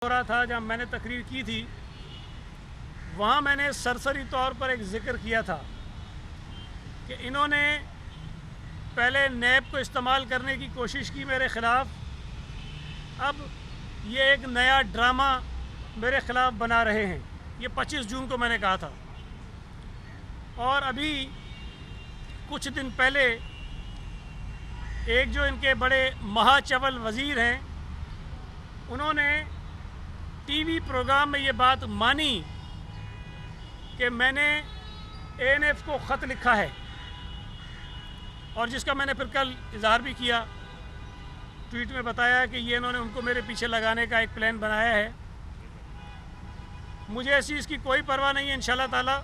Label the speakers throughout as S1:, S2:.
S1: हो रहा था जब मैंने तकरीर की थी, वहाँ मैंने सरसरी तौर पर एक ज़िक्र किया था कि इन्होंने पहले नैब को इस्तेमाल करने की कोशिश की मेरे ख़िलाफ़। अब ये एक नया ड्रामा मेरे ख़िलाफ़ बना रहे हैं। ये 25 जून को मैंने कहा था। और अभी कुछ दिन पहले एक जो इनके बड़े महाचवल वज़ीर हैं, उन्होंने टीवी प्रोग्राम में ये बात मानी कि मैंने एएनएफ को ख़त लिखा है, और जिसका मैंने फिर कल इजहार भी किया, ट्वीट में बताया कि ये इन्होंने उनको मेरे पीछे लगाने का एक प्लान बनाया है। मुझे इस चीज़ की कोई परवाह नहीं है। इंशाल्लाह ताला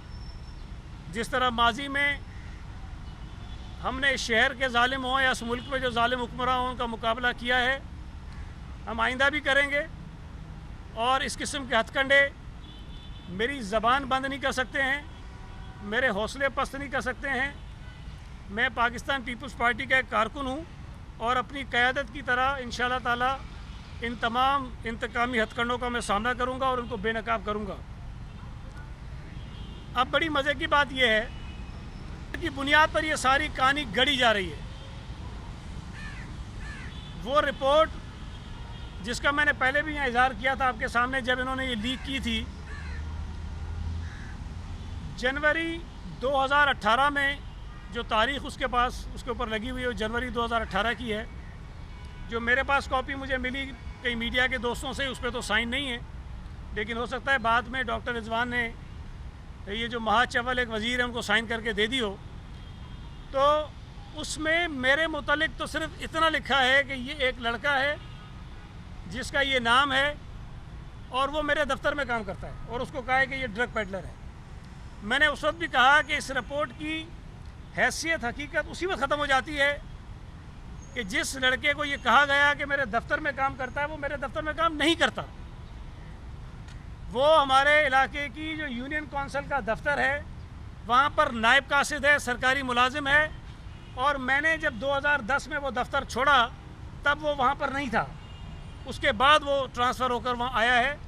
S1: जिस तरह माजी में हमने इस शहर के ज़ालिम हों या इस मुल्क में जो ज़ालिम हुक्मरान हों उनका मुकाबला किया है, हम आइंदा भी करेंगे। और इस किस्म के हथकंडे मेरी ज़बान बंद नहीं कर सकते हैं, मेरे हौसले पस्त नहीं कर सकते हैं। मैं पाकिस्तान पीपल्स पार्टी का एक कारकुन हूँ और अपनी क़यादत की तरह इंशाल्लाह ताला इन तमाम इंतकामी हथकंडों का मैं सामना करूँगा और उनको बेनकाब करूँगा। अब बड़ी मज़े की बात यह है कि बुनियाद पर यह सारी कहानी गढ़ी जा रही है। वो रिपोर्ट जिसका मैंने पहले भी यहाँ इजहार किया था आपके सामने, जब इन्होंने ये लीक की थी जनवरी 2018 में, जो तारीख़ उसके पास उसके ऊपर लगी हुई है वो जनवरी 2018 की है। जो मेरे पास कॉपी मुझे मिली कई मीडिया के दोस्तों से, उस पर तो साइन नहीं है, लेकिन हो सकता है बाद में डॉक्टर रिजवान ने, ये जो महाचवल एक वज़ीर है, उनको साइन करके दे दी हो। तो उसमें मेरे मुतालिक तो सिर्फ इतना लिखा है कि ये एक लड़का है जिसका ये नाम है और वो मेरे दफ्तर में काम करता है, और उसको कहा है कि ये ड्रग पेडलर है। मैंने उस वक्त भी कहा कि इस रिपोर्ट की हैसियत हकीकत उसी वक्त ख़त्म हो जाती है कि जिस लड़के को ये कहा गया कि मेरे दफ्तर में काम करता है, वो मेरे दफ्तर में काम नहीं करता। वो हमारे इलाके की जो यूनियन कौंसिल का दफ्तर है, वहाँ पर नायब कासिद है, सरकारी मुलाजिम है। और मैंने जब 2010 में वो दफ्तर छोड़ा तब वो वहाँ पर नहीं था। उसके बाद वो ट्रांसफ़र होकर वहाँ आया है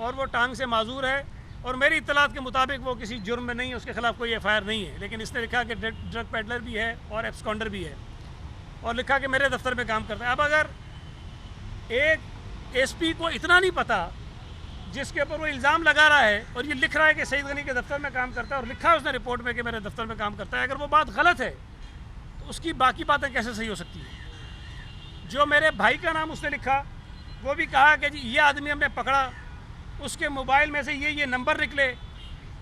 S1: और वो टांग से माजूर है, और मेरी इत्तलात के मुताबिक वो किसी जुर्म में नहीं है, उसके ख़िलाफ़ कोई एफआईआर नहीं है। लेकिन इसने लिखा कि ड्रग पेडलर भी है और एब्सकॉन्डर भी है, और लिखा कि मेरे दफ्तर में काम करता है। अब अगर एक एसपी को इतना नहीं पता जिसके ऊपर वो इल्ज़ाम लगा रहा है, और ये लिख रहा है कि सईद गनी के दफ्तर में काम करता है, और लिखा है उसने रिपोर्ट में कि मेरे दफ्तर में काम करता है, अगर वो बात गलत है तो उसकी बाकी बातें कैसे सही हो सकती है। जो मेरे भाई का नाम उसने लिखा, वो भी कहा कि जी ये आदमी हमने पकड़ा, उसके मोबाइल में से ये नंबर निकले,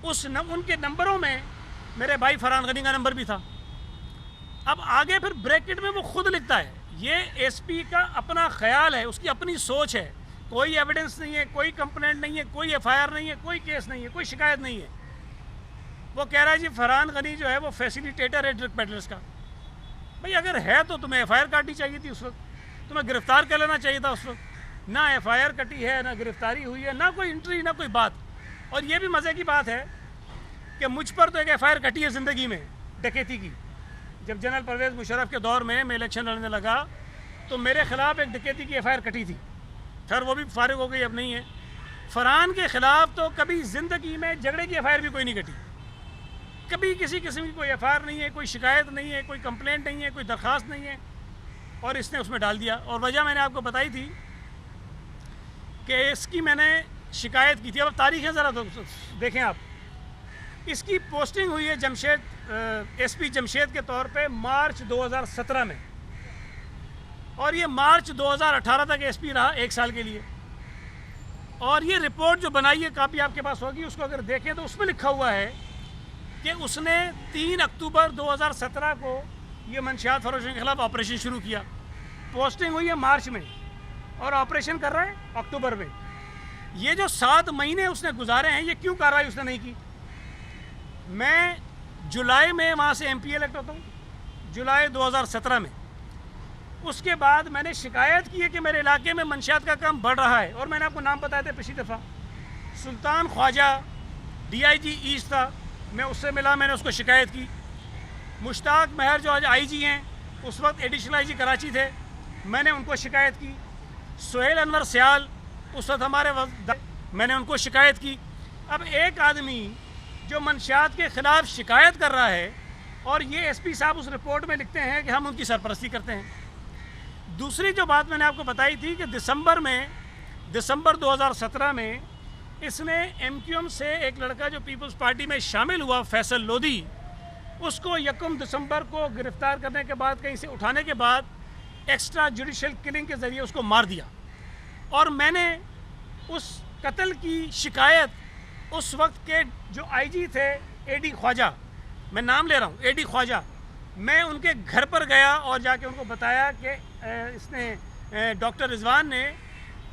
S1: उनके नंबरों में मेरे भाई फरहान गनी का नंबर भी था। अब आगे फिर ब्रैकेट में वो खुद लिखता है, ये एसपी का अपना ख्याल है, उसकी अपनी सोच है, कोई एविडेंस नहीं है, कोई कंप्लेंट नहीं है, कोई एफआईआर नहीं है, कोई केस नहीं है, कोई शिकायत नहीं है। वो कह रहा है जी फरहान गनी जो है वो फैसिलिटेटर है ड्रग पेडलर्स का। भाई अगर है तो तुम्हें एफआईआर काटनी चाहिए थी उस वक्त, तुम्हें गिरफ्तार कर लेना चाहिए था उस वक्त। ना एफआईआर कटी है, ना गिरफ्तारी हुई है, ना कोई एंट्री, ना कोई बात। और ये भी मज़े की बात है कि मुझ पर तो एक एफआईआर कटी है ज़िंदगी में, डकैती की। जब जनरल परवेज़ मुशर्रफ के दौर में मैं इलेक्शन लड़ने लगा तो मेरे ख़िलाफ़ एक डकैती की एफआईआर कटी थी। खैर वो भी फारिग हो गई, अब नहीं है। फरहान के ख़िलाफ़ तो कभी ज़िंदगी में झगड़े की एफआईआर भी कोई नहीं कटी, कभी किसी किस्म की कोई एफआईआर नहीं है, कोई शिकायत नहीं है, कोई कंप्लेंट नहीं है, कोई दरख्वास्त नहीं है, और इसने उसमें डाल दिया। और वजह मैंने आपको बताई थी कि इसकी मैंने शिकायत की थी। अब तारीख़ें ज़रा देखें आप। इसकी पोस्टिंग हुई है जमशेद, एसपी जमशेद के तौर पे मार्च 2017 में, और ये मार्च 2018 तक एसपी रहा, 1 साल के लिए। और ये रिपोर्ट जो बनाई है, कापी आपके पास होगी, उसको अगर देखें तो उसमें लिखा हुआ है कि उसने 3 अक्टूबर 2017 को ये मंशियात फरोशों के ख़िलाफ़ ऑपरेशन शुरू किया। पोस्टिंग हुई है मार्च में और ऑपरेशन कर रहा है अक्टूबर में। ये जो 7 महीने उसने गुजारे हैं, ये क्यों कार्रवाई उसने नहीं की। मैं जुलाई में वहाँ से एमपी इलेक्ट होता हूँ, जुलाई 2017 में। उसके बाद मैंने शिकायत की है कि मेरे इलाके में मंशियात का काम बढ़ रहा है, और मैंने आपको नाम बताया था पिछली दफ़ा। सुल्तान ख्वाजा DIG ईस्ट था, मैं उससे मिला, मैंने उसको शिकायत की। मुश्ताक महर जो आज IG हैं, उस वक्त एडिशनल IG कराची थे, मैंने उनको शिकायत की। सोहेल अनवर सयाल उस वक्त मैंने उनको शिकायत की। अब एक आदमी जो मंशियात के ख़िलाफ़ शिकायत कर रहा है और ये एसपी साहब उस रिपोर्ट में लिखते हैं कि हम उनकी सरपरस्ती करते हैं। दूसरी जो बात मैंने आपको बताई थी कि दिसंबर 2017 में इसने एमक्यूएम से एक लड़का जो पीपल्स पार्टी में शामिल हुआ, फैसल लोधी, उसको 1 दिसंबर को गिरफ्तार करने के बाद, कहीं से उठाने के बाद एक्स्ट्रा जुडिशल किलिंग के ज़रिए उसको मार दिया। और मैंने उस कत्ल की शिकायत उस वक्त के जो आईजी थे एडी ख्वाजा, मैं नाम ले रहा हूँ, एडी ख्वाजा, मैं उनके घर पर गया और जाके उनको बताया कि इसने डॉक्टर रिजवान ने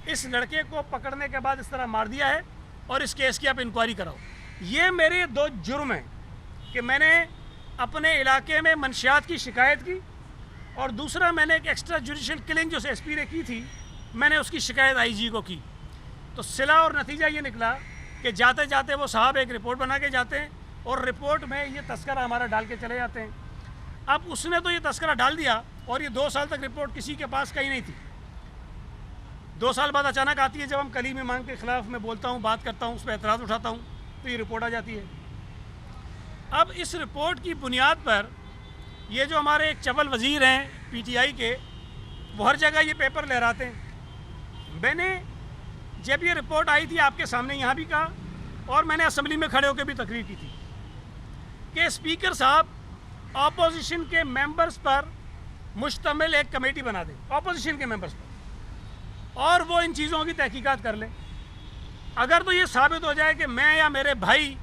S1: इस लड़के को पकड़ने के बाद इस तरह मार दिया है और इस केस की आप इंक्वायरी कराओ। ये मेरे 2 जुर्म हैं कि मैंने अपने इलाके में मंशियात की शिकायत की और दूसरा मैंने एक एक्स्ट्रा जुडिशल किलिंग जो एसपी ने की थी, मैंने उसकी शिकायत आईजी को की। तो सिला और नतीजा ये निकला कि जाते जाते वो साहब एक रिपोर्ट बना के जाते हैं और रिपोर्ट में ये तस्करा हमारा डाल के चले जाते हैं। अब उसने तो ये तस्करा डाल दिया और ये 2 साल तक रिपोर्ट किसी के पास कहीं नहीं थी। 2 साल बाद अचानक आती है, जब हम कलीमी मांग के ख़िलाफ़ मैं बोलता हूँ, बात करता हूँ, उस पर एतराज़ उठाता हूँ, तो ये रिपोर्ट आ जाती है। अब इस रिपोर्ट की बुनियाद पर ये जो हमारे एक चवल वज़ीर हैं पीटीआई के, वो हर जगह ये पेपर लहराते हैं। मैंने जब ये रिपोर्ट आई थी आपके सामने यहाँ भी कहा और मैंने असेंबली में खड़े होकर भी तकरीर की थी कि स्पीकर साहब ऑपोजिशन के मेंबर्स पर मुश्तमिल एक कमेटी बना दें, ऑपोजिशन के मेंबर्स पर, और वो इन चीज़ों की तहकीकात कर लें। अगर तो ये साबित हो जाए कि मैं या मेरे भाई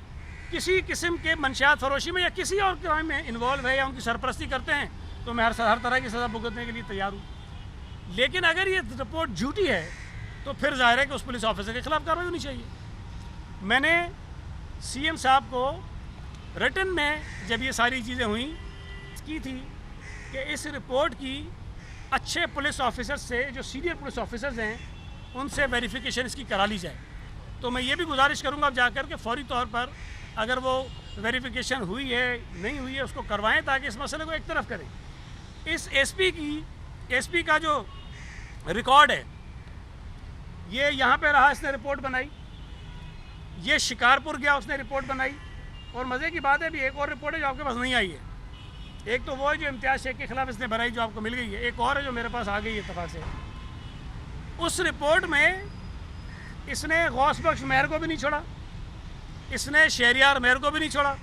S1: किसी किस्म के मंशियात फरोशी में या किसी और क्राइम में इन्वॉल्व है या उनकी सरपरस्ती करते हैं, तो मैं हर तरह की सज़ा भुगतने के लिए तैयार हूँ। लेकिन अगर ये रिपोर्ट झूठी है तो फिर जाहिर है कि उस पुलिस ऑफिसर के खिलाफ कार्रवाई होनी चाहिए। मैंने सीएम साहब को रिटन में जब ये सारी चीज़ें हुई की थी कि इस रिपोर्ट की अच्छे पुलिस ऑफिसर से, जो सीनियर पुलिस ऑफिसर्स हैं, उनसे वेरिफिकेशन इसकी करा ली जाए। तो मैं ये भी गुजारिश करूँगा अब जाकर के फौरी तौर पर अगर वो वेरिफिकेशन हुई है नहीं हुई है उसको करवाएं, ताकि इस मसले को एक तरफ करें। इस एसपी का जो रिकॉर्ड है ये यहाँ पे रहा, इसने रिपोर्ट बनाई, ये शिकारपुर गया, उसने रिपोर्ट बनाई, और मज़े की बात है भी एक और रिपोर्ट है जो आपके पास नहीं आई है। एक तो वो है जो इम्तियाज़ शेख के ख़िलाफ़ इसने बनाई जो आपको मिल गई है, एक और है जो मेरे पास आ गई है इत्तफाक से। उस रिपोर्ट में इसने गौस बख्श मेहर को भी नहीं छोड़ा, इसने शहरियार मेहर को भी नहीं छोड़ा,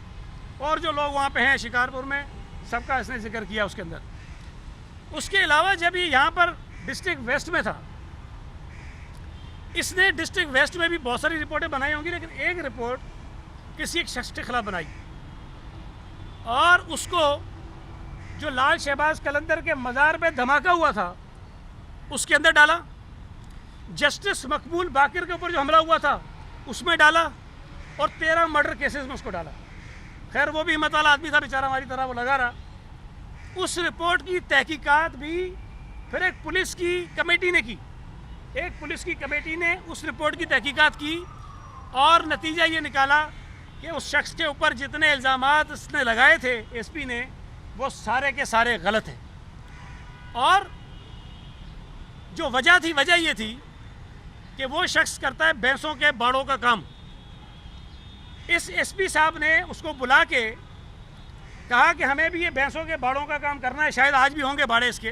S1: और जो लोग वहाँ पे हैं शिकारपुर में सबका इसने जिक्र किया उसके अंदर। उसके अलावा जब ये यहाँ पर डिस्ट्रिक्ट वेस्ट में था, इसने डिस्ट्रिक्ट वेस्ट में भी बहुत सारी रिपोर्टें बनाई होंगी, लेकिन एक रिपोर्ट किसी एक शख्स के खिलाफ बनाई और उसको जो लाल शहबाज कलंदर के मज़ार पे धमाका हुआ था उसके अंदर डाला, जस्टिस मकबूल बाकिर के ऊपर जो हमला हुआ था उसमें डाला, और 13 मर्डर केसेस में उसको डाला। खैर वो भी हिम्मत वाला आदमी था बेचारा, हमारी तरह वो लगा रहा। उस रिपोर्ट की तहकीकात भी फिर एक पुलिस की कमेटी ने की, एक पुलिस की कमेटी ने उस रिपोर्ट की तहकीकात की और नतीजा ये निकाला कि उस शख्स के ऊपर जितने इल्ज़ामात उसने लगाए थे एसपी ने, वो सारे के सारे गलत हैं। और जो वजह ये थी कि वो शख्स करता है भैंसों के बाड़ों का काम। इस एसपी साहब ने उसको बुला के कहा कि हमें भी ये भैंसों के बाड़ों का काम करना है, शायद आज भी होंगे बाड़े इसके,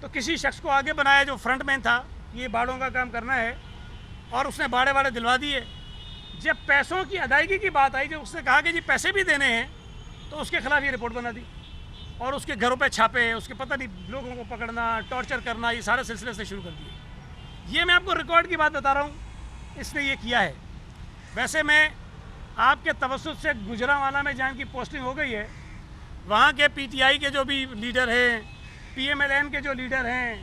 S1: तो किसी शख्स को आगे बनाया जो फ्रंट मैन था, ये बाड़ों का काम करना है, और उसने बाड़े दिलवा दिए। जब पैसों की अदायगी की बात आई, जब उसने कहा कि जी पैसे भी देने हैं, तो उसके खिलाफ ये रिपोर्ट बना दी और उसके घरों पे छापे, उसके पता नहीं लोगों को पकड़ना, टॉर्चर करना, ये सारे सिलसिले से शुरू कर दिए। ये मैं आपको रिकॉर्ड की बात बता रहा हूँ, इसने ये किया है। वैसे मैं आपके तवस्सुत से गुजरांवाला में जहाँ की पोस्टिंग हो गई है, वहाँ के पीटीआई के जो भी लीडर हैं, पीएमएलएन के जो लीडर हैं,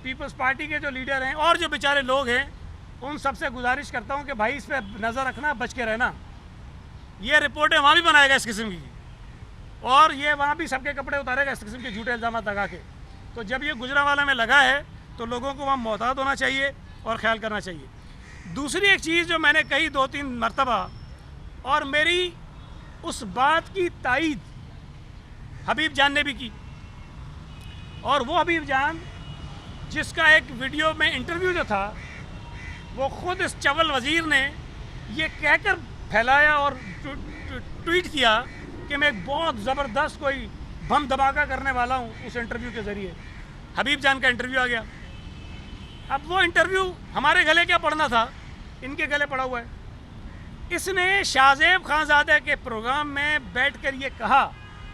S1: पीपल्स पार्टी के जो लीडर हैं, और जो बेचारे लोग हैं, उन सबसे गुजारिश करता हूँ कि भाई इस पर नज़र रखना, बच के रहना। ये रिपोर्टें वहाँ भी बनाएगा इस किस्म की, और ये वहाँ भी सबके कपड़े उतारेगा इस किस्म के झूठे इल्ज़ाम लगा के। तो जब ये गुजरांवाला में लगा है तो लोगों को वहाँ मोहतात होना चाहिए और ख्याल करना चाहिए। दूसरी एक चीज़ जो मैंने कही 2-3 मरतबा, और मेरी उस बात की तायीद हबीब जान ने भी की, और वो हबीब जान जिसका एक वीडियो में इंटरव्यू जो था वो खुद इस चवल वज़ीर ने ये कहकर फैलाया और ट्वीट किया कि मैं एक बहुत ज़बरदस्त कोई बम धमाका करने वाला हूँ उस इंटरव्यू के ज़रिए। हबीब जान का इंटरव्यू आ गया। अब वो इंटरव्यू हमारे गले क्या पड़ना था, इनके गले पड़ा हुआ है। इसने शाहजेब खानज़ादे के प्रोग्राम में बैठकर ये कहा,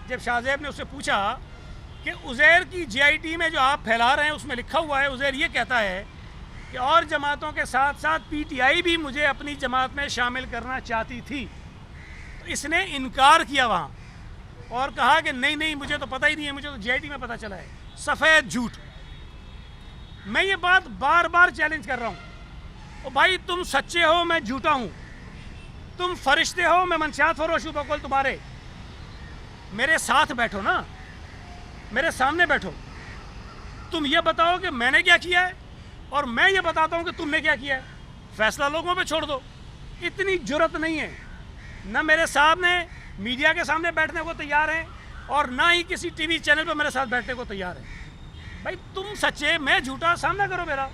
S1: जब शाहजेब ने उससे पूछा कि उज़ैर की जीआईटी में जो आप फैला रहे हैं उसमें लिखा हुआ है, उज़ैर ये कहता है कि और जमातों के साथ साथ पीटीआई भी मुझे अपनी जमात में शामिल करना चाहती थी। तो इसने इनकार किया वहाँ और कहा कि नहीं नहीं, मुझे तो पता ही नहीं है, मुझे तो जीआईटी में पता चला है। सफ़ेद झूठ। मैं ये बात बार बार चैलेंज कर रहा हूँ, ओ भाई तुम सच्चे हो, मैं झूठा हूँ। तुम फरिश्ते हो, मैं मनशात फरोशू बकुल तुम्हारे। मेरे साथ बैठो ना, मेरे सामने बैठो। तुम ये बताओ कि मैंने क्या किया है और मैं ये बताता हूँ कि तुमने क्या किया है। फैसला लोगों पे छोड़ दो। इतनी जुर्रत नहीं है, ना मेरे सामने मीडिया के सामने बैठने को तैयार हैं और ना ही किसी टीवी चैनल पर मेरे साथ बैठने को तैयार हैं। भाई तुम सच्चे, मैं झूठा, सामना करो मेरा।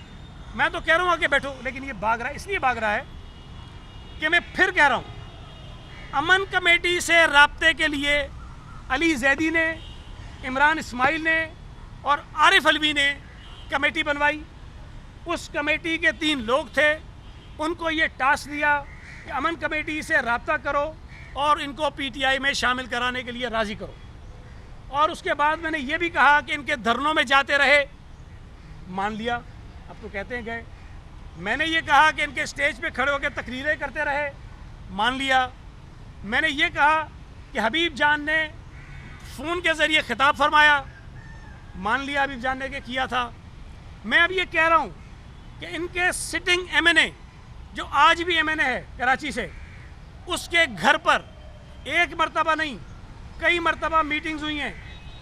S1: मैं तो कह रहा हूँ आके बैठो, लेकिन ये भाग रहा है। इसलिए भाग रहा है कि मैं फिर कह रहा हूँ, अमन कमेटी से राब्ते के लिए अली जैदी ने, इमरान इस्माइल ने और आरिफ अलवी ने कमेटी बनवाई। उस कमेटी के 3 लोग थे, उनको ये टास्क दिया कि अमन कमेटी से राब्ता करो और इनको पीटीआई में शामिल कराने के लिए राज़ी करो। और उसके बाद मैंने ये भी कहा कि इनके धरनों में जाते रहे, मान लिया, अब तो कहते हैं गए। मैंने ये कहा कि इनके स्टेज पे खड़े होकर तकरीरें करते रहे, मान लिया। मैंने ये कहा कि हबीब जान ने फ़ोन के ज़रिए खिताब फरमाया, मान लिया हबीब जान ने कि किया था। मैं अब ये कह रहा हूँ कि इनके सिटिंग एमएनए, जो आज भी एमएनए है कराची से, उसके घर पर एक मरतबा नहीं कई मरतबा मीटिंग्स हुई हैं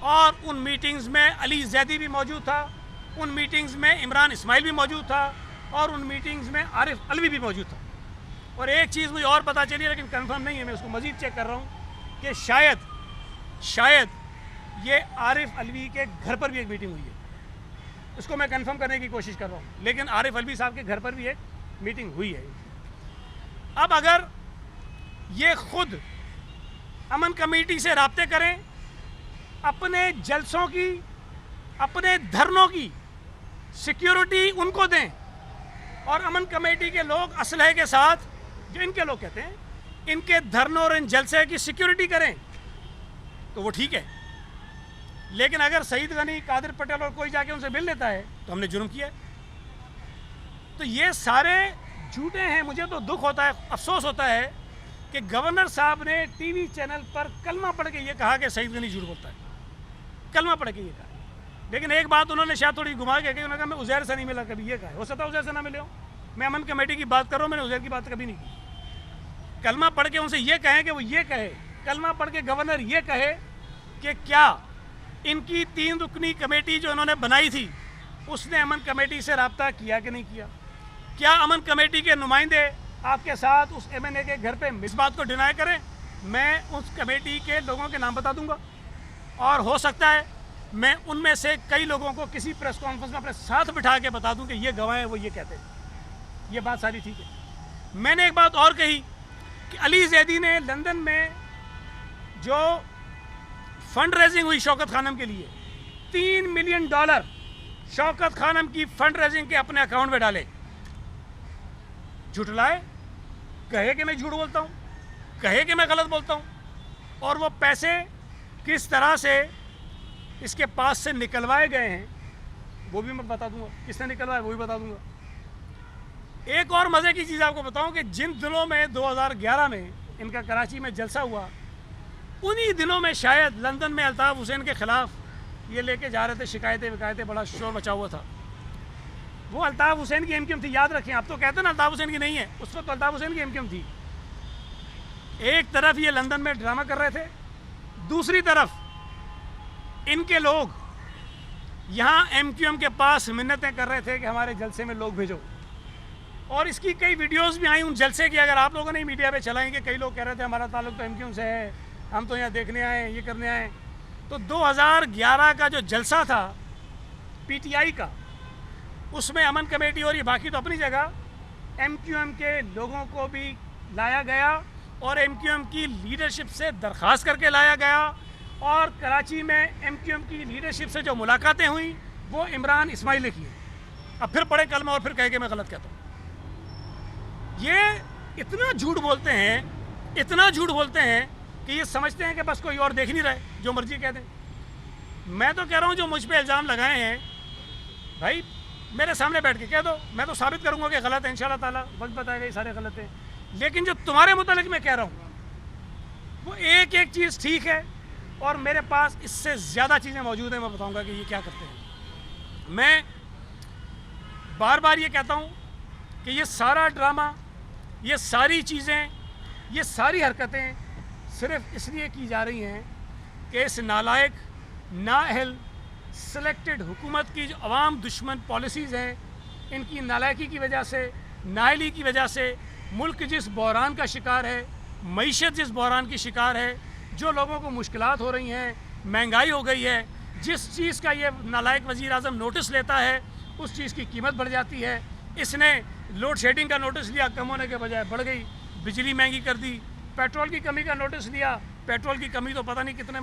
S1: और उन मीटिंग्स में अली जैदी भी मौजूद था, उन मीटिंग्स में इमरान इस्माइल भी मौजूद था और उन मीटिंग्स में आरिफ अलवी भी मौजूद था। और एक चीज़ मुझे और पता चली, लेकिन कंफर्म नहीं है, मैं उसको मज़ीद चेक कर रहा हूँ कि शायद ये आरिफ अलवी के घर पर भी एक मीटिंग हुई है। उसको मैं कंफर्म करने की कोशिश कर रहा हूँ, लेकिन आरिफ अलवी साहब के घर पर भी एक मीटिंग हुई है। अब अगर ये खुद अमन कमेटी से राब्ते करें, अपने जलसों की, अपने धरनों की सिक्योरिटी उनको दें और अमन कमेटी के लोग असलहे के साथ, जो इनके लोग कहते हैं, इनके धरनों और इन जलसे की सिक्योरिटी करें, तो वो ठीक है। लेकिन अगर सईद गनी, कादिर पटेल और कोई जाके उनसे मिल लेता है तो हमने जुर्म किया है। तो ये सारे झूठे हैं। मुझे तो दुख होता है, अफसोस होता है कि गवर्नर साहब ने टीवी चैनल पर कलमा पढ़ के ये कहा कि सईद गनी झूठ बोलता है। कलमा पढ़ के ये कहा। लेकिन एक बात उन्होंने शायद थोड़ी घुमा के कही, उन्होंने कहा मैं उज़ैर से नहीं मिला कभी, ये कहा। हो सकता है उज़ैर से ना मिले हो। मैं अमन कमेटी की बात कर रहा हूँ, मैंने उज़ैर की बात कभी नहीं की। कलमा पढ़ के उनसे ये कहें कि वो ये कहे, कलमा पढ़ के गवर्नर ये कहे कि क्या इनकी 3 रुकनी कमेटी जो उन्होंने बनाई थी उसने अमन कमेटी से रब्ता किया कि नहीं किया। क्या अमन कमेटी के नुमाइंदे आपके साथ उस एमएनए के घर पे इस बात को डिनाई करें? मैं उस कमेटी के लोगों के नाम बता दूंगा और हो सकता है मैं उनमें से कई लोगों को किसी प्रेस कॉन्फ्रेंस में अपने साथ बिठा के बता दूं कि ये गवाह हैं, वो ये कहते हैं। ये बात सारी ठीक है। मैंने एक बात और कही कि अली जैदी ने लंदन में जो फंड रेजिंग हुई शौकत खानम के लिए, $3 मिलियन शौकत खानम की फंड रेजिंग के अपने अकाउंट में डाले। झुठलाए, कहे कि मैं झूठ बोलता हूँ, कहे कि मैं गलत बोलता हूँ, और वो पैसे किस तरह से इसके पास से निकलवाए गए हैं वो भी मैं बता दूंगा, किसने निकलवाया वो भी बता दूंगा। एक और मज़े की चीज़ आपको बताऊं कि जिन दिनों में 2011 में इनका कराची में जलसा हुआ, उन्हीं दिनों में शायद लंदन में अल्ताफ़ हुसैन के ख़िलाफ़ ये लेके जा रहे थे शिकायतें, बड़ा शोर मचा हुआ था। वो अल्ताफ़ हुसैन की एमक्यूएम थी, याद रखें। आप तो कहते हैं ना अल्ताफ़ हुसैन की नहीं है, उस वक्त तो अल्ताफ़ हुसैन की एमक्यूएम थी। एक तरफ ये लंदन में ड्रामा कर रहे थे, दूसरी तरफ इनके लोग यहाँ एमक्यूएम के पास मिन्नतें कर रहे थे कि हमारे जलसे में लोग भेजो। और इसकी कई वीडियोस भी आई उन जलसे की, अगर आप लोगों ने मीडिया पे चलाएंगे। कई लोग कह रहे थे हमारा ताल्लुक तो एमक्यूएम से है, हम तो यहाँ देखने आए, ये करने आए। तो 2011 का जो जलसा था पीटीआई का, उसमें अमन कमेटी और ये बाकी तो अपनी जगह, एमक्यूएम के लोगों को भी लाया गया और एमक्यूएम की लीडरशिप से दरख्वास्त करके लाया गया और कराची में एमक्यूएम की लीडरशिप से जो मुलाकातें हुई वो इमरान इस्माइल ने की। अब फिर पढ़े कलमा और फिर कहे कि मैं गलत कहता हूँ। ये इतना झूठ बोलते हैं, इतना झूठ बोलते हैं कि ये समझते हैं कि बस कोई और देख नहीं रहा है, जो मर्जी कह दें। मैं तो कह रहा हूँ जो मुझ पे इल्ज़ाम लगाए हैं भाई मेरे सामने बैठ के कह दो, मैं तो साबित करूँगा कि गलत है, इंशाल्लाह ताला वक्त बताएगा ये सारे गलत हैं। लेकिन जो तुम्हारे मुतालिक मैं कह रहा हूँ वो एक एक चीज़ ठीक है और मेरे पास इससे ज़्यादा चीज़ें मौजूद हैं। मैं बताऊँगा कि ये क्या करते हैं। मैं बार बार ये कहता हूँ कि ये सारा ड्रामा, ये सारी चीज़ें, ये सारी हरकतें सिर्फ इसलिए की जा रही हैं कि इस नालायक, नाअहल, सिलेक्टेड हुकूमत की जो अवाम दुश्मन पॉलिसीज़ हैं, इनकी नालायकी की वजह से, नाअहली की वजह से मुल्क जिस बहरान का शिकार है, मईशत जिस बहरान की शिकार है, जो लोगों को मुश्किलात हो रही हैं, महंगाई हो गई है, जिस चीज़ का ये नालायक वज़ीर आज़म नोटिस लेता है उस चीज़ की कीमत बढ़ जाती है। इसने लोड शेडिंग का नोटिस लिया, कम होने के बजाय बढ़ गई। बिजली महंगी कर दी। पेट्रोल की कमी का नोटिस लिया, पेट्रोल की कमी तो पता नहीं कितने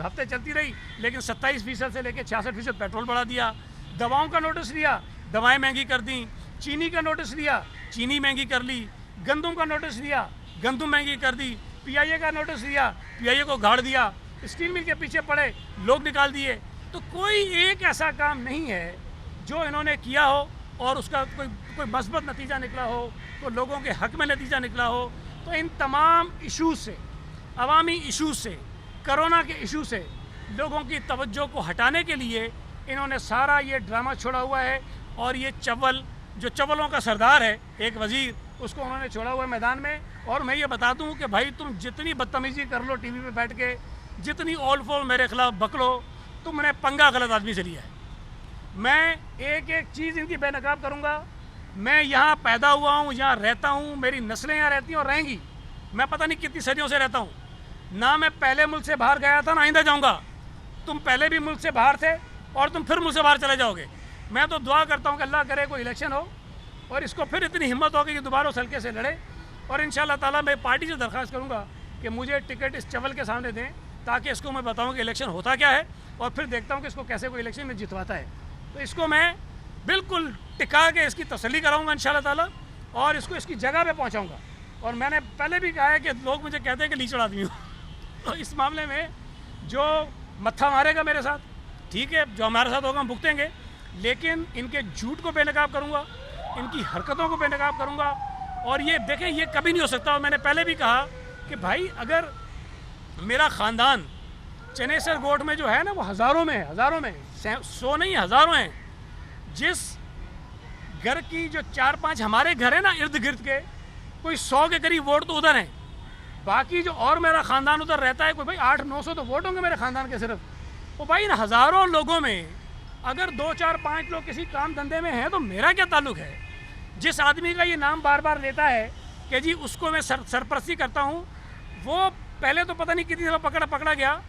S1: हफ्ते चलती रही, लेकिन 27% से लेकर 66% पेट्रोल बढ़ा दिया। दवाओं का नोटिस लिया, दवाएं महंगी कर दी। चीनी का नोटिस लिया, चीनी महंगी कर ली। गंदम का नोटिस लिया, गंदम महंगी कर दी। पीआईए का नोटिस लिया, पीआईए को गाड़ दिया। स्टील मिल के पीछे पड़े, लोग निकाल दिए। तो कोई एक ऐसा काम नहीं है जो इन्होंने किया हो और उसका कोई मस्बत नतीजा निकला हो, तो लोगों के हक़ में नतीजा निकला हो। तो इन तमाम इशूज़ से, अवामी इशूज़ से, कोरोना के इशू से लोगों की तवज्जो को हटाने के लिए इन्होंने सारा ये ड्रामा छोड़ा हुआ है। और ये चवल, जो चवलों का सरदार है, एक वज़ीर, उसको उन्होंने छोड़ा हुआ है मैदान में। और मैं ये बता दूं कि भाई तुम जितनी बदतमीज़ी कर लो टीवी पे बैठ के, जितनी ऑल फोल मेरे खिलाफ बक लो, तुमने पंगा गलत आदमी से लिया है। मैं एक एक चीज़ इनकी बेनकाब करूँगा। मैं यहाँ पैदा हुआ हूँ, यहाँ रहता हूँ, मेरी नस्लें यहाँ रहती हैं और रहेंगी। मैं पता नहीं कितनी सदियों से रहता हूँ ना। मैं पहले मुल्क से बाहर गया था ना आइंदा जाऊँगा। तुम पहले भी मुल्क से बाहर थे और तुम फिर मुल्क से बाहर चले जाओगे। मैं तो दुआ करता हूँ कि अल्लाह करे कोई इलेक्शन हो और इसको फिर इतनी हिम्मत हो कि दोबारा उस हल्के से लड़े। और इंशाल्लाह ताला मैं पार्टी से दरख्वास्त करूँगा कि मुझे टिकट इस चवल के सामने दें, ताकि इसको मैं बताऊँ कि इलेक्शन होता क्या है और फिर देखता हूँ कि इसको कैसे कोई इलेक्शन में जितवाता है। तो इसको मैं बिल्कुल टिका के इसकी तसल्ली कराऊँगा इंशाल्लाह ताला और इसको इसकी जगह पे पहुँचाऊँगा। और मैंने पहले भी कहा है कि लोग मुझे कहते हैं कि लीचड़ आदमी हूँ। तो इस मामले में जो मत्था मारेगा मेरे साथ, ठीक है, जो हमारे साथ होगा हम भुगतेंगे, लेकिन इनके झूठ को बेनकाब करूँगा, इनकी हरकतों को बेनकाब करूँगा। और ये देखें, ये कभी नहीं हो सकता। और मैंने पहले भी कहा कि भाई अगर मेरा ख़ानदान चनेसर गोट में जो है ना वो हज़ारों में 100 नहीं हज़ारों हैं। जिस घर की जो 4-5 हमारे घर है ना इर्द गिर्द के, कोई 100 के करीब वोट तो उधर हैं। बाकी जो और मेरा ख़ानदान उधर रहता है, कोई भाई 800-900 तो वोट होंगे मेरे ख़ानदान के सिर्फ। तो भाई इन हज़ारों लोगों में अगर 2-4-5 लोग किसी काम धंधे में हैं तो मेरा क्या ताल्लुक़ है। जिस आदमी का ये नाम बार बार लेता है कि जी उसको मैं सरपरस्ती करता हूँ, वो पहले तो पता नहीं कितनी दफ़ा पकड़ा गया।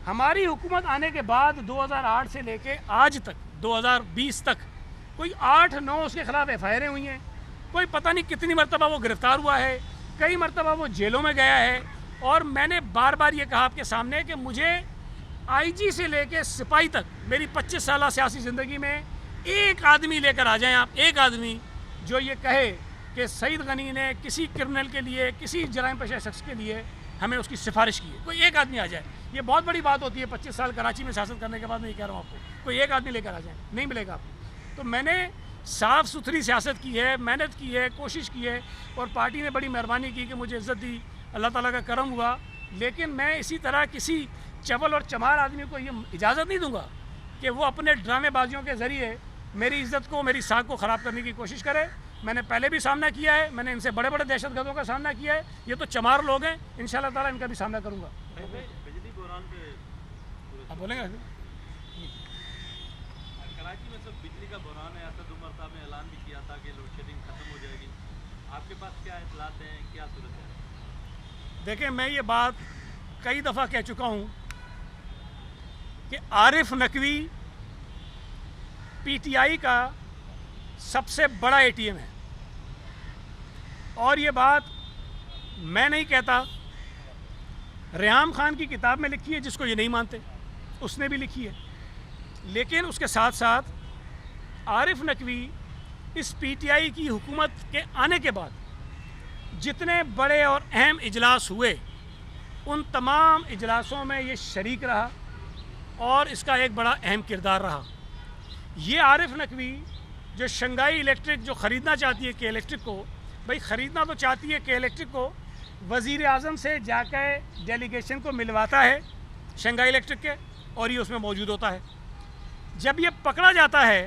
S1: हमारी हुकूमत आने के बाद 2008 से लेके आज तक 2020 तक कोई 8-9 उसके ख़िलाफ़ FIR हुई हैं। कोई पता नहीं कितनी मरतबा वो गिरफ़्तार हुआ है, कई मरतबा वो जेलों में गया है। और मैंने बार बार ये कहा आपके सामने कि मुझे IG से लेके सिपाही तक मेरी 25 साल सियासी ज़िंदगी में एक आदमी लेकर आ जाएं आप, एक आदमी जो ये कहे कि सईद गनी ने किसी क्रिमिनल के लिए, किसी जराइम पेशा शख्स के लिए हमें उसकी सिफारिश की है। कोई एक आदमी आ जाए, ये बहुत बड़ी बात होती है। 25 साल कराची में सियासत करने के बाद मैं ये कह रहा हूँ आपको, कोई एक आदमी लेकर आ जाए, नहीं मिलेगा आपको। तो मैंने साफ़ सुथरी सियासत की है, मेहनत की है, कोशिश की है और पार्टी ने बड़ी मेहरबानी की कि मुझे इज़्ज़त दी, अल्लाह ताला का करम हुआ। लेकिन मैं इसी तरह किसी चवल और चमार आदमी को ये इजाज़त नहीं दूँगा कि वो अपने ड्रामेबाजियों के ज़रिए मेरी इज़्ज़त को, मेरी साख को ख़राब करने की कोशिश करे। मैंने पहले भी सामना किया है, मैंने इनसे बड़े बड़े दहशतगर्दों का सामना किया है। ये तो चमार लोग हैं, इंशाल्लाह ताला इनका भी सामना करूँगा।
S2: बिजली बहरान पे
S1: आप बोलेंगे?
S2: कराची में सब बिजली का बहरान है। असद उमर साहब ने ऐलान भी किया था कि लोड शेडिंग खत्म हो जाएगी। आपके पास क्या इत्तलात हैं, क्या सूरत है?
S1: देखिए, मैं ये बात कई दफ़ा कह चुका हूँ कि आरिफ नकवी PTI का सबसे बड़ा ATM है। और ये बात मैं नहीं कहता, रेहाम खान की किताब में लिखी है, जिसको ये नहीं मानते उसने भी लिखी है। लेकिन उसके साथ साथ आरिफ नकवी इस पीटीआई की हुकूमत के आने के बाद जितने बड़े और अहम इजलास हुए, उन तमाम इजलासों में ये शरीक रहा और इसका एक बड़ा अहम किरदार रहा। ये आरिफ नकवी जो शंघाई इलेक्ट्रिक जो ख़रीदना चाहती है के इलेक्ट्रिक को, भाई ख़रीदना तो चाहती है के इलेक्ट्रिक को, वज़ीर आज़म से जाकर डेलीगेशन को मिलवाता है शंघाई इलेक्ट्रिक के, और ये उसमें मौजूद होता है। जब ये पकड़ा जाता है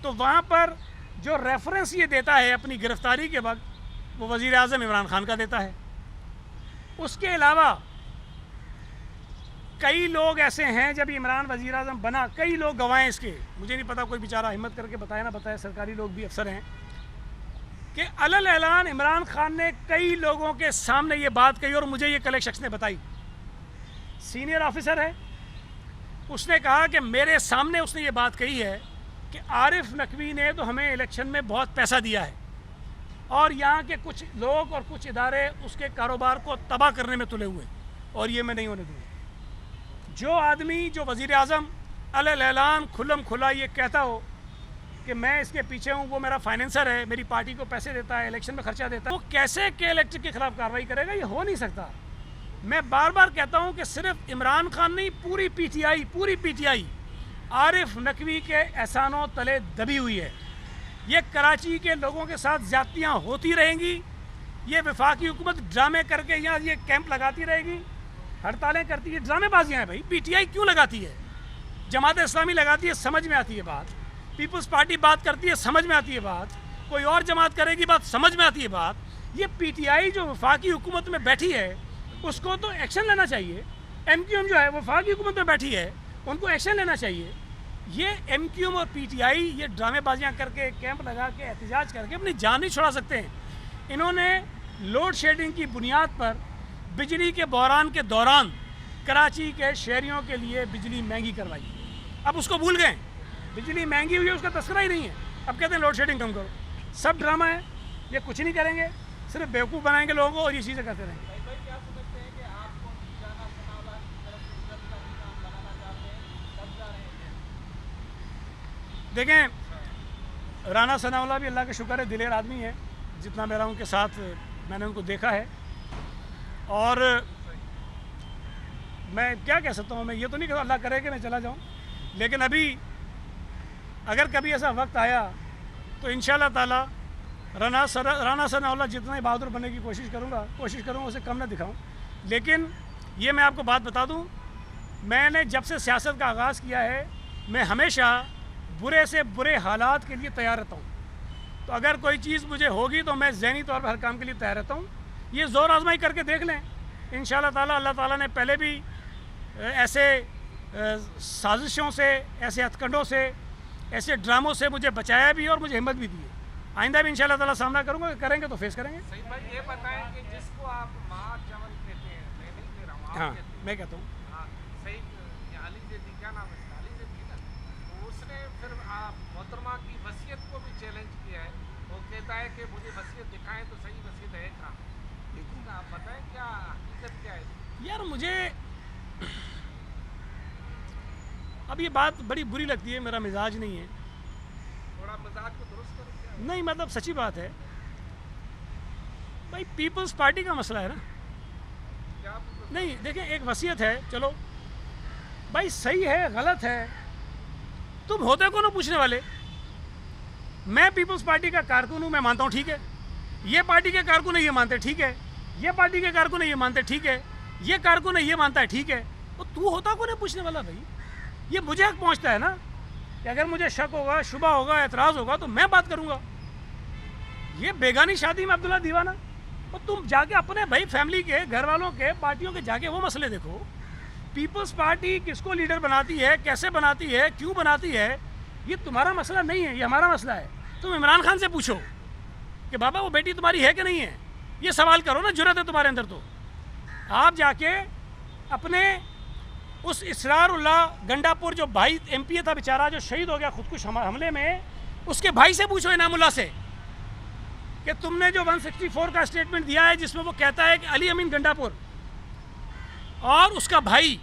S1: तो वहाँ पर जो रेफरेंस ये देता है अपनी गिरफ़्तारी के वक्त, वो वज़ीर आज़म इमरान खान का देता है। उसके अलावा कई लोग ऐसे हैं, जब इमरान वज़ीर आज़म बना, कई लोग गवाएं इसके, मुझे नहीं पता, कोई बेचारा हिम्मत करके बताया ना बताया, सरकारी लोग भी अफसर हैं, कि अलल ऐलान इमरान खान ने कई लोगों के सामने ये बात कही, और मुझे ये कल एक शख्स ने बताई, सीनियर ऑफिसर है, उसने कहा कि मेरे सामने उसने ये बात कही है कि आरिफ नकवी ने तो हमें इलेक्शन में बहुत पैसा दिया है और यहाँ के कुछ लोग और कुछ इदारे उसके कारोबार को तबाह करने में तुले हुए, और ये मैं नहीं होने दूँगा। जो आदमी, जो वज़ीर आज़म अलल ऐलान खुल्लम खुला ये कहता हो कि मैं इसके पीछे हूँ, वो मेरा फाइनेंसर है, मेरी पार्टी को पैसे देता है, इलेक्शन में खर्चा देता है, वो कैसे के इलेक्ट्रिक के खिलाफ कार्रवाई करेगा? ये हो नहीं सकता। मैं बार बार कहता हूँ कि सिर्फ इमरान खान नहीं, पूरी पीटीआई आरिफ नकवी के एहसानों तले दबी हुई है। ये कराची के लोगों के साथ ज़्यादतियाँ होती रहेंगी, ये वफाकी हुकूमत ड्रामे करके यहाँ ये कैंप लगाती रहेगी, हड़तालें करती है, ड्रामेबाजियाँ हैं भाई। पीटीआई क्यों लगाती है? जमात इस्लामी लगाती है, समझ में आती है बात। पीपल्स पार्टी बात करती है, समझ में आती है बात। कोई और जमात करेगी बात, समझ में आती है बात। ये पीटीआई जो वफाकी हुकूमत में बैठी है, उसको तो एक्शन लेना चाहिए। एमक्यूएम जो है वफाकी हुकूमत में बैठी है, उनको एक्शन लेना चाहिए। ये एमक्यूएम और पीटीआई ये ड्रामेबाजियाँ करके, कैंप लगा के, एहतजाज करके अपनी जान नहीं छुड़ा सकते हैं। इन्होंने लोड शेडिंग की बुनियाद पर बिजली के बहरान के दौरान कराची के शहरियों के लिए बिजली महंगी करवाई। अब उसको भूल गए, बिजली महंगी हुई है उसका तस्करा ही नहीं है। अब कहते हैं लोड शेडिंग कम करो। सब ड्रामा है, ये कुछ नहीं करेंगे, सिर्फ बेवकूफ़ बनाएंगे लोगों को और ये चीज़ें करते रहेंगे। देखें, राना सनाउल्लाह भी अल्लाह का शुक्र है दिलेर आदमी है, जितना मेरा उनके साथ मैंने उनको देखा है। और मैं क्या कह सकता हूँ, मैं ये तो नहीं कहता अल्लाह करे कि मैं चला जाऊँ, लेकिन अभी अगर कभी ऐसा वक्त आया तो इंशाअल्लाह ताला राना सनाउल्लाह जितना ही बहादुर बनने की कोशिश करूँगा उसे कम ना दिखाऊँ। लेकिन ये मैं आपको बात बता दूँ, मैंने जब से सियासत का आगाज़ किया है, मैं हमेशा बुरे से बुरे हालात के लिए तैयार रहता हूँ। तो अगर कोई चीज़ मुझे होगी तो मैं ज़हनी तौर पर हर काम के लिए तैयार रहता हूँ। ये ज़ोर आजमाई करके देख लें, इंशाअल्लाह ताला अल्लाह ताला ने पहले भी ऐसे साजिशों से, ऐसे हथकंडों से, ऐसे ड्रामों से मुझे बचाया भी और मुझे हिम्मत भी दी है। आइंदा भी इंशाअल्लाह ताला सामना करूँगा, करेंगे तो फेस करेंगे।
S3: सही भाई, ये बताएं कि जिसको आप महाजमल कहते हैं, मैं नहीं कह रहा हूँ, आप
S1: हाँ,
S3: कहते हैं।
S1: मैं कहता हूँ।
S3: हाँ, सही, अली जैदी, क्या नाम है इसका? अली जैदी ना, तो उसने फिर मोहतरमा की वसीयत को भी चैलेंज किया है। वो कहता है कि मुझे वसीयत दिखाएं तो सही वसीयत है कहाँ? लेकिन आप बताएं क्या हकीकत क्या है?
S1: यार मुझे अब ये बात बड़ी बुरी लगती है, मेरा मिजाज नहीं है।
S3: थोड़ा मजाक को दुरुस्त करो क्या?
S1: नहीं, मतलब सच्ची बात है भाई, पीपल्स पार्टी का मसला है ना।
S3: क्या आप
S1: नहीं देखें, एक वसीयत है, चलो भाई सही है गलत है, तुम होते को ना पूछने वाले। मैं पीपल्स पार्टी का कारकुन हूँ, मैं मानता हूँ ठीक है। ये पार्टी के कारकुन ये मानते ठीक है, ये पार्टी के कारकुन ये मानते ठीक है, ये कारकुन ये मानता है ठीक है। तो तू होता को नहीं पूछने वाला भाई? ये मुझे हक पहुँचता है ना कि अगर मुझे शक होगा, शुबा होगा, एतराज़ होगा तो मैं बात करूँगा। ये बेगानी शादी में अब्दुल्ला दीवाना, और तुम जाके अपने भाई फैमिली के, घर वालों के, पार्टियों के जाके वो मसले देखो। पीपल्स पार्टी किसको लीडर बनाती है, कैसे बनाती है, क्यों बनाती है, ये तुम्हारा मसला नहीं है, ये हमारा मसला है। तुम इमरान खान से पूछो कि बाबा वो बेटी तुम्हारी है कि नहीं है, ये सवाल करो ना, जुर्रत है तुम्हारे अंदर तो। आप जाके अपने उस इसरारुल्लाह गंडापुर जो भाई एमपीए था बेचारा, जो शहीद हो गया खुदकुश हमले में, उसके भाई से पूछो, इनामुल्लाह से कि तुमने जो 164 का स्टेटमेंट दिया है जिसमें वो कहता है कि अली अमीन गंडापुर और उसका भाई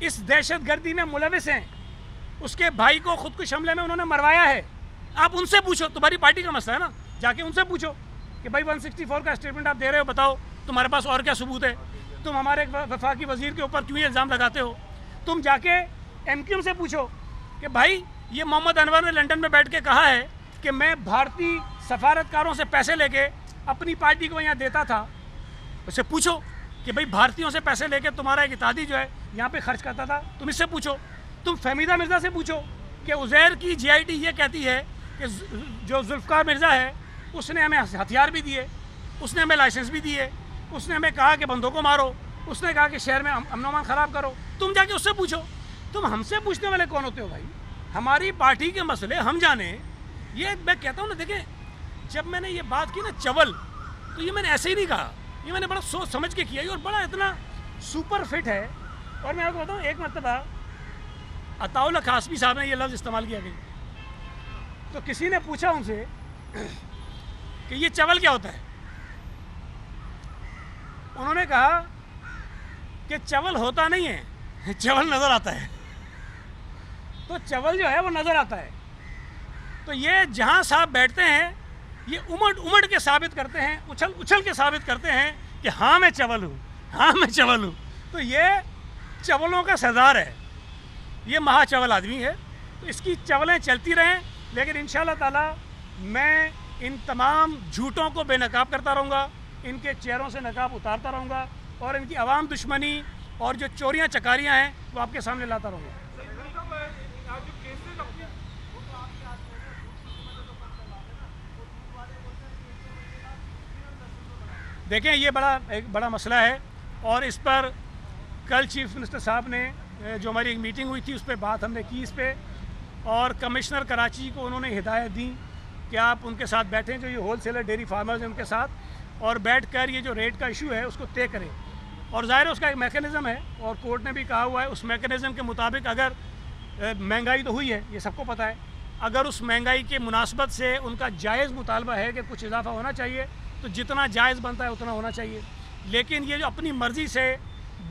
S1: इस दहशतगर्दी में मुलविस हैं, उसके भाई को खुदकुश हमले में उन्होंने मरवाया है। आप उनसे पूछो, तुम्हारी पार्टी का मसला है ना, जाके उनसे पूछो कि भाई 164 का स्टेटमेंट आप दे रहे हो, बताओ तुम्हारे पास और क्या सबूत है? तुम हमारे वफाकी वजीर के ऊपर क्यों ये इल्ज़ाम लगाते हो? तुम जाके MQM से पूछो कि भाई ये मोहम्मद अनवर ने लंदन में बैठ के कहा है कि मैं भारतीय सफारतकारों से पैसे लेके अपनी पार्टी को यहाँ देता था। उससे पूछो कि भाई भारतीयों से पैसे लेके तुम्हारा एक इत्तेहादी जो है यहाँ पे खर्च करता था। तुम इससे पूछो, तुम फहमीदा मिर्ज़ा से पूछो कि उज़ैर की GIT ये कहती है कि जो जुल्फ़कार मिर्ज़ा है उसने हमें हथियार भी दिए, उसने हमें लाइसेंस भी दिए, उसने हमें कहा कि बंदों को मारो, उसने कहा कि शहर में अमन अमान ख़राब करो। तुम जाके उससे पूछो, तुम हमसे पूछने वाले कौन होते हो भाई? हमारी पार्टी के मसले हम जाने। ये मैं कहता हूँ ना, देखें जब मैंने ये बात की ना चवल, तो ये मैंने ऐसे ही नहीं कहा, ये मैंने बड़ा सोच समझ के किया और बड़ा इतना सुपर फिट है। और मैं आपको बताऊँ, एक मरतबा अताउल्ला कासमी साहब ने ये लफ्ज़ इस्तेमाल किया गई, तो किसी ने पूछा उनसे कि ये चवल क्या होता है? उन्होंने कहा कि चवल होता नहीं है, चवल नज़र आता है। तो चवल जो है वो नज़र आता है। तो ये जहाँ साहब बैठते हैं ये उमड़ के साबित करते हैं, उछल के साबित करते हैं कि हाँ मैं चवल हूँ, हाँ मैं चवल हूँ। तो ये चवलों का सरदार है, ये महाचवल आदमी है। तो इसकी चवलें चलती रहें, लेकिन इंशाअल्लाह ताला मैं इन तमाम झूठों को बेनकाब करता रहूँगा, इनके चेहरों से नकाब उतारता रहूँगा और इनकी आवाम दुश्मनी और जो चोरियाँ चकारियाँ हैं वो आपके सामने लाता रहूँगा। देखें ये एक बड़ा मसला है और इस पर कल चीफ मिनिस्टर साहब ने जो हमारी एक मीटिंग हुई थी उस पर बात हमने की इस पर, और कमिश्नर कराची को उन्होंने हिदायत दी कि आप उनके साथ बैठें, जो ये होलसेलर डेयरी फार्मर्स हैं उनके साथ, और बैठकर ये जो रेट का इशू है उसको तय करें। और ज़ाहिर है उसका एक मैकेनिज़्म है और कोर्ट ने भी कहा हुआ है उस मैकेनिज़्म के मुताबिक अगर महंगाई तो हुई है, ये सबको पता है, अगर उस महंगाई के मुनासबत से उनका जायज़ मुतालबा है कि कुछ इजाफा होना चाहिए तो जितना जायज़ बनता है उतना होना चाहिए। लेकिन ये जो अपनी मर्ज़ी से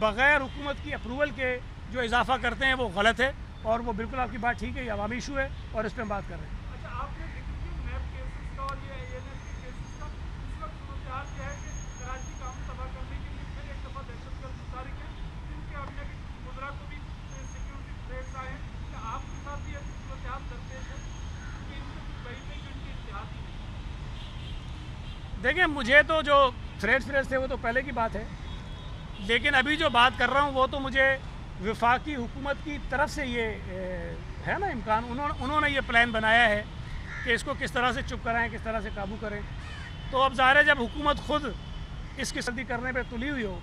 S1: बग़ैर हुकूमत की अप्रूवल के जो इजाफा करते हैं वो गलत है, और वो बिल्कुल आपकी बात ठीक है, ये अवामी इशू है और इस पर हम बात कर रहे हैं।
S4: अच्छा, आपने जिक्र किया मैप केसेस का और ये ANS के केसेस का, इस वक्त सूरत-ए-हाल क्या है कि कराची का अमन तबाह करने के लिए फिर एक दफ़ा दहशतगर्द मुतारिक हैं, जिनके हमले के मुद्रा को भी सिक्योरिटी थ्रेट्स आए हैं। क्या आपके साथ भी ऐसी सूरत-ए-हाल दरपेश है कि इनसे कुछ बड़ी नहीं, जो इनकी इत्तेहादी नहीं?
S1: देखिए मुझे तो जो थ्रेट्स थे वो तो पहले की बात है, लेकिन अभी जो बात कर रहा हूँ वो तो मुझे वफाकी हुकूमत की तरफ से ये है ना इम्कान, उन्होंने ये प्लान बनाया है कि इसको किस तरह से चुप कराएं, किस तरह से काबू करें। तो अब ज़ाहिर है जब हुकूमत खुद इसकी सर्दी करने पे तुली हुई हो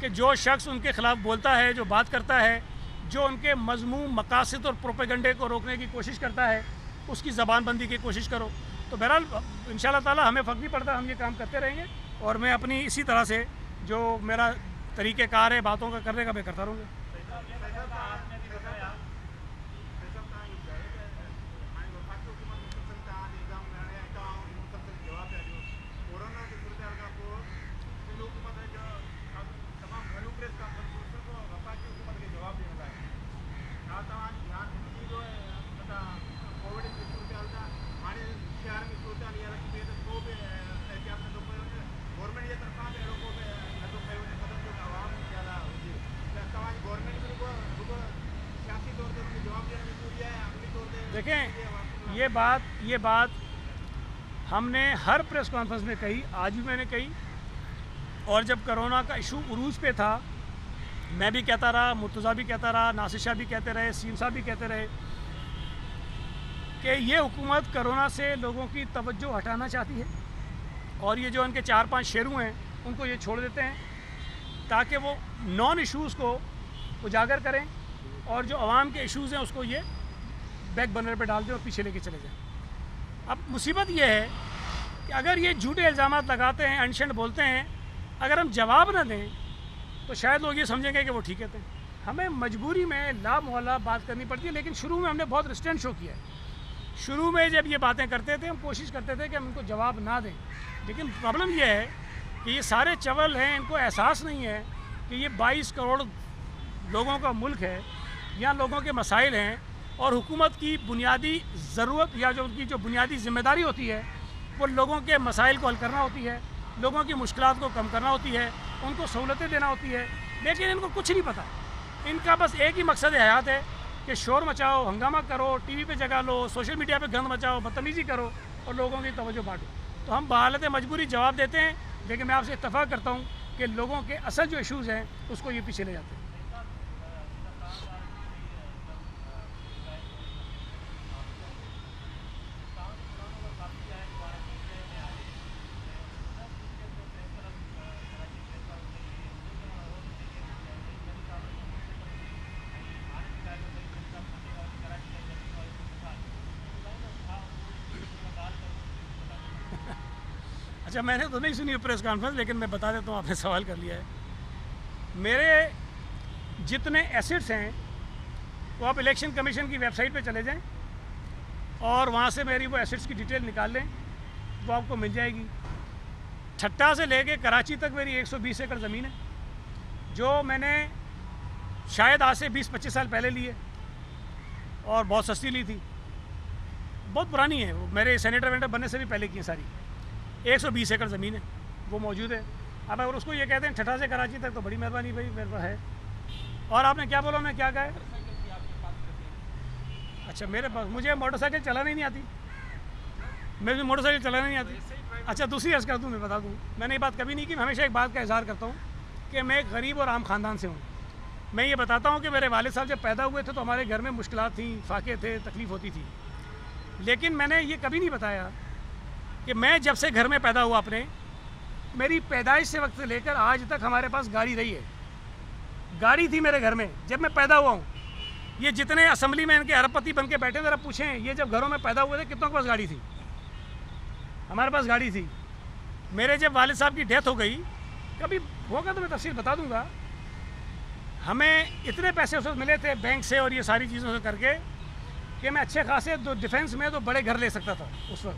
S1: कि जो शख्स उनके ख़िलाफ़ बोलता है, जो बात करता है, जो उनके मज़मूम मकासद और प्रोपेगंडे को रोकने की कोशिश करता है, उसकी ज़बानबंदी की कोशिश करो। तो बहरहाल इंशाअल्लाह ताला हमें फ़र्क नहीं पड़ता, हम ये काम करते रहेंगे और मैं अपनी इसी तरह से जो मेरा तरीक़ेकार है बातों का करने का मैं करता रहूँगा। देखें ये बात हमने हर प्रेस कॉन्फ्रेंस में कही, आज भी मैंने कही, और जब कोरोना का इशू उरूज पे था मैं भी कहता रहा, मुर्तज़ा भी कहता रहा, नासिर शाह भी कहते रहे, सीम साहब भी कहते रहे कि ये हुकूमत कोरोना से लोगों की तवज्जो हटाना चाहती है और ये जो उनके 4-5 शेरू हैं उनको ये छोड़ देते हैं ताकि वो नॉन इशूज़ को उजागर करें और जो आवाम के इशूज़ हैं उसको ये बैक बर्नर पे डाल दें और पीछे लेके चले जाएं। अब मुसीबत ये है कि अगर ये झूठे इल्ज़ामात लगाते हैं, अनशन बोलते हैं, अगर हम जवाब ना दें तो शायद लोग ये समझेंगे कि वो ठीक कहते हैं। हमें मजबूरी में ला मोहल्ला बात करनी पड़ती है, लेकिन शुरू में हमने बहुत रिस्ट्रेंट शो किया है। शुरू में जब ये बातें करते थे हम कोशिश करते थे कि हम इनको जवाब ना दें, लेकिन प्रॉब्लम ये है कि ये सारे चवल हैं, इनको एहसास नहीं है कि ये 22 करोड़ लोगों का मुल्क है, यहाँ लोगों के मसाइल हैं और हुकूमत की बुनियादी ज़रूरत या जो उनकी जो बुनियादी ज़िम्मेदारी होती है वो लोगों के मसाइल को हल करना होती है, लोगों की मुश्किलात को कम करना होती है, उनको सहूलतें देना होती है। लेकिन इनको कुछ नहीं पता, इनका बस एक ही मकसद हयात है कि शोर मचाओ, हंगामा करो, टीवी पे जगह लो, सोशल मीडिया पे गंद मचाओ, बदतमीज़ी करो और लोगों की तवज्जो बांटो। तो हम बहालत मजबूरी जवाब देते हैं, लेकिन मैं आपसे इत्तफाक करता हूँ कि लोगों के असल जो इशूज़ हैं उसको ये पीछे ले जाते हैं। अच्छा, मैंने तो नहीं सुनी प्रेस कॉन्फ्रेंस, लेकिन मैं बता देता हूँ, आपने सवाल कर लिया है। मेरे जितने एसेट्स हैं वो आप इलेक्शन कमीशन की वेबसाइट पे चले जाएं और वहाँ से मेरी वो एसेट्स की डिटेल निकाल लें, वो आपको मिल जाएगी। ठट्टा से लेके कराची तक मेरी 120 एकड़ ज़मीन है, जो मैंने शायद आज से 20-25 साल पहले ली है और बहुत सस्ती ली थी, बहुत पुरानी है वो, मेरे सेनेटर वेनेटर बनने से भी पहले की है सारी। 120 एकड़ ज़मीन है, वो मौजूद है। अब अगर उसको ये कहते हैं ठट्टा से कराची तक, तो बड़ी मेहरबानी भाई, मेरे पास है। और आपने क्या बोला, मैं क्या कहा है? अच्छा, मेरे पास, मुझे मोटरसाइकिल चलानी नहीं आती, मुझे मोटरसाइकिल चलाना नहीं आती। अच्छा, दूसरी अर्ज़ कर दूँ, मैं बता दूँ, मैंने ये बात कभी नहीं की। मैं हमेशा एक बात का इज़हार करता हूँ कि मैं एक गरीब और आम ख़ानदान से हूँ। मैं ये बताता हूँ कि मेरे वालिद साहब जब पैदा हुए थे तो हमारे घर में मुश्किलात थी, फाके थे, तकलीफ़ होती थी, लेकिन मैंने ये कभी नहीं बताया कि मैं जब से घर में पैदा हुआ अपने, मेरी पैदाइश से वक्त से लेकर आज तक हमारे पास गाड़ी रही है। गाड़ी थी मेरे घर में जब मैं पैदा हुआ हूँ। ये जितने असेंबली में इनके अरबपति बन के बैठे, ज़रा पूछें, ये जब घरों में पैदा हुए थे कितनों के पास गाड़ी थी? हमारे पास गाड़ी थी। मेरे जब वालिद साहब की डेथ हो गई, कभी होगा तो मैं तफसील बता दूंगा, हमें इतने पैसे उस वक्त मिले थे बैंक से और ये सारी चीज़ों से करके कि मैं अच्छे खासे डिफेंस में तो बड़े घर ले सकता था उस वक्त।